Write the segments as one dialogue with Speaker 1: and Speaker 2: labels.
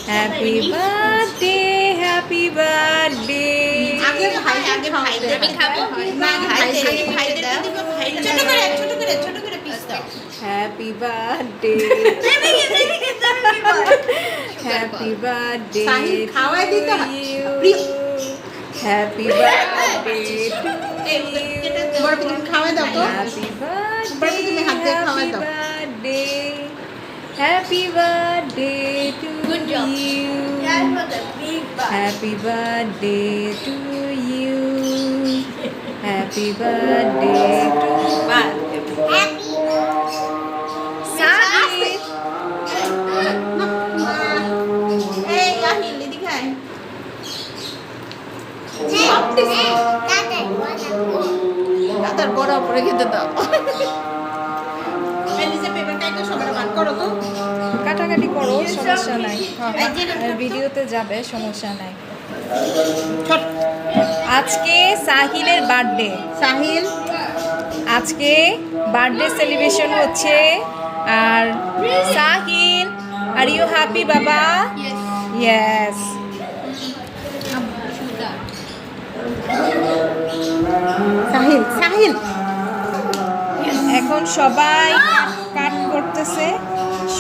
Speaker 1: Happy birthday, happy birthday.
Speaker 2: আগে ভাই
Speaker 3: আমি খাবো
Speaker 2: না
Speaker 3: ভাইদের দিব ছোট করে পিস দাও
Speaker 1: happy birthday, happy birthday
Speaker 2: Sahil খাওয়াই দিতে হয়।
Speaker 1: হ্যাপি বার্থডে টু
Speaker 2: বড় পিঠে খাওয়াই দাও তো।
Speaker 1: হ্যাপি
Speaker 2: বড় পিঠে তুমি হাত দিয়ে খাওয়াই দাও।
Speaker 1: Birthday, happy birthday to
Speaker 3: Good job.
Speaker 1: You, happy birthday to you, happy birthday to Sahil.
Speaker 2: এই আহিল এদিকে আয়। তার বড় উপরে খেতে দাও। এই নিচে পেপার কাইটা সবার ভাগ করো তো।
Speaker 1: কাটাকাটি করো, সমস্যা নাই। ভিডিওতে যাবে, সমস্যা নাই।
Speaker 2: ছোট
Speaker 1: আজকে সাহিলের বার্থডে,
Speaker 2: সাহিল
Speaker 1: আজকে বার্থডে সেলিব্রেশন হচ্ছে। আর সাহিল, আর ইউ হ্যাপি বাবা? ইয়েস।
Speaker 2: সাহিল সাহিল
Speaker 1: এখন সবাই কাট করতেছে,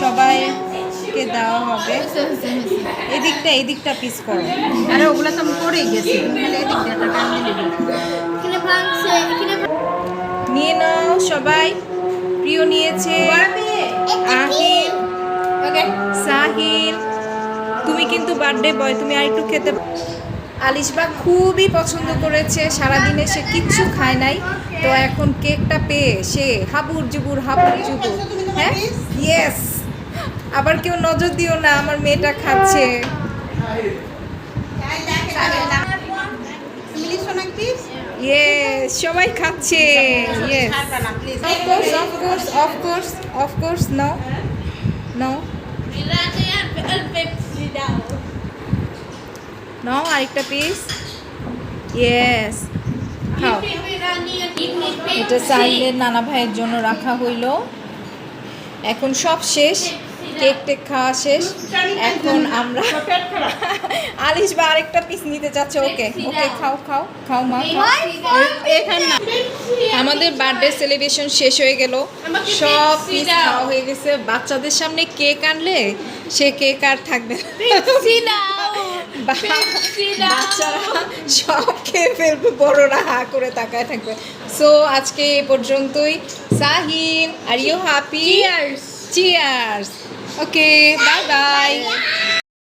Speaker 1: সবাইকে দেওয়া হবে। এদিকটা পিস করো।
Speaker 2: আরে ওগুলা তো আমি করেই গেছি খালি এদিক দিয়ে একটা টান দিয়ে দিবি।
Speaker 3: এখানে ভাঙছে এখানে
Speaker 1: নিয়ে নাও সবাই। প্রিয় নিয়েছে, আহিল, সাহিল। তুমি কিন্তু বার্থডে বয়, তুমি আর একটু খেতে। আলিশবা খুবই পছন্দ করেছে, সারাদিনে সে কিচ্ছু খায় নাই, তো এখন কেকটা পেয়ে সে হাবুর জুবুর। হ্যাঁ, ইয়েস। আবার কেউ নজর দিও না, আমার মেয়েটা খাচ্ছে।
Speaker 2: মিলি সোনা প্লিজ
Speaker 1: ইয়েস, সবাই খাচ্ছে। Yes, of course no no no, আরেকটা পিস। ইয়েস, খাও। এটা সাহিলের নানা ভাইয়ের জন্য রাখা হইল। এখন সব শেষ, কেক টেক খাওয়া শেষ। এখন আমরা আলিশ বা আরেকটা পিস নিতে চাচ্ছে। ওকে ওকে, খাও খাও খাও মা, খাও।
Speaker 2: এখানে না
Speaker 1: আমাদের বার্থডে সেলিব্রেশন শেষ হয়ে গেল, সব পিস খাওয়া হয়ে গেছে। বাচ্চাদের সামনে কেক আনলে সে কেক আর থাকবে না। বাচ্চারা সব খেয়ে ফেলবে, বড়রা হা করে তাকায় থাকবে। সো আজকে এ পর্যন্তই। Sahil, are you happy? Cheers. Okay, bye by.